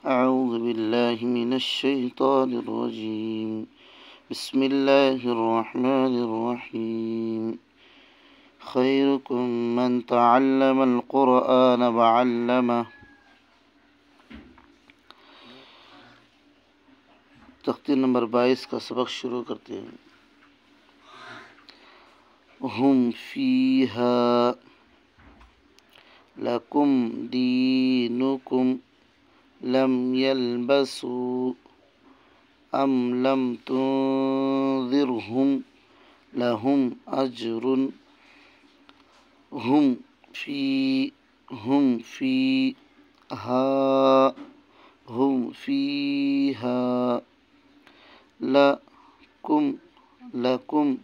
أعوذ بالله من الشيطان الرجيم. بسم الله الرحمن الرحيم. خيركم من تعلم القرآن وعلمه. तख्ती नंबर 22 का सबक शुरू करते हैं। हुम फीहा लकुम दीनुकुम लम यल्बसू अम लम तुंज़िरहुम लहुम अज्रुन हुम फीहा लकुम लकुम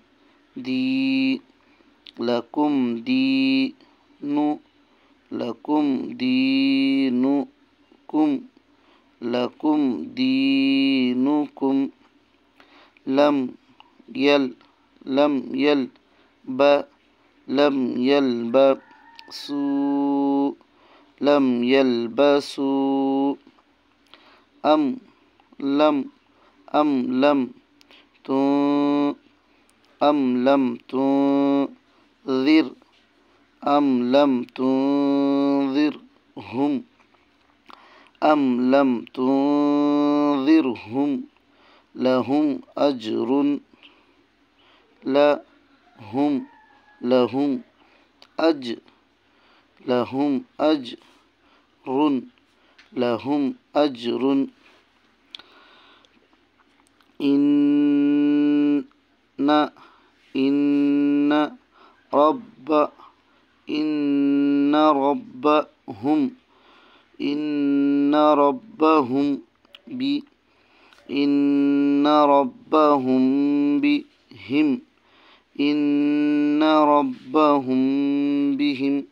दीनुकुम लम यल्बसू अम लम तुंज़िरहुम लहुम अज्रुन إن ربهم بهم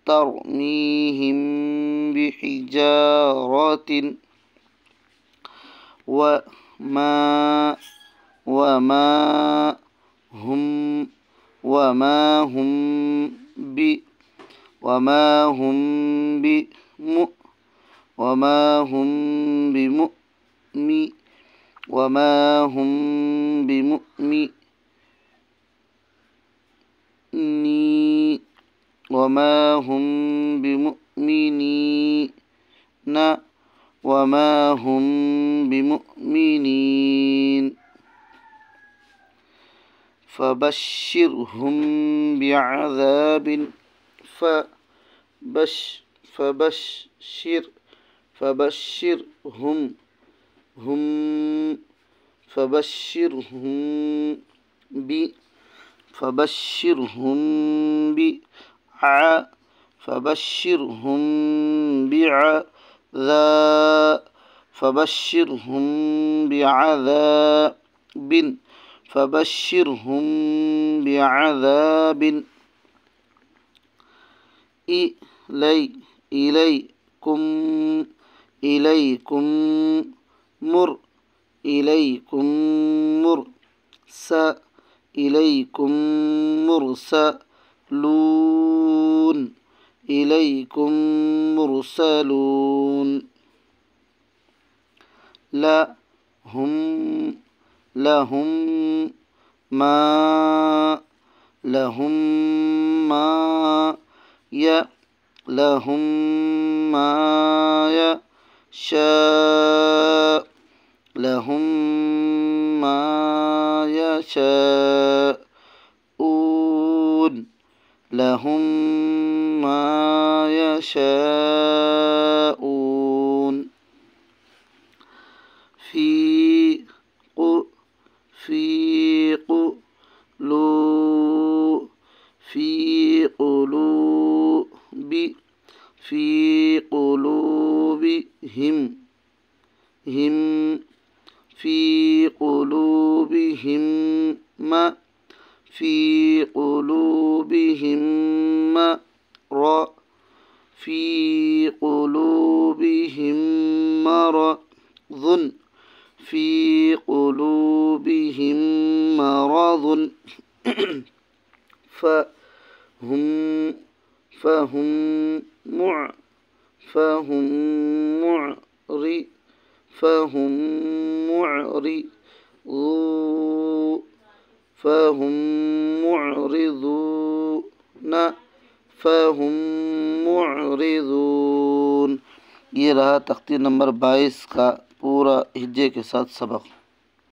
ترميهم بحجارة وما هم بمؤمنين فبشرهم بعذاب بعذاب إليكم مرسلون لهم ما يشاءون في قلوبهم हिम फ़ी क़ुलूबिहिम म फ़ी क़ुलूबिहिम र फ़ी क़ुलूबिहिम मरज़ुन फ़ी क़ुलूबिहिम मरज़ुन फ़हुम फ़हुम मुअ फ़हुम मुअरि फ़हुम मुअरिज़ून फ़हुम मुअरिज़ून फ़हुम मुअरिज़ून। ये रहा तख्ती नंबर 22 का पूरा हिज्जे के साथ सबक।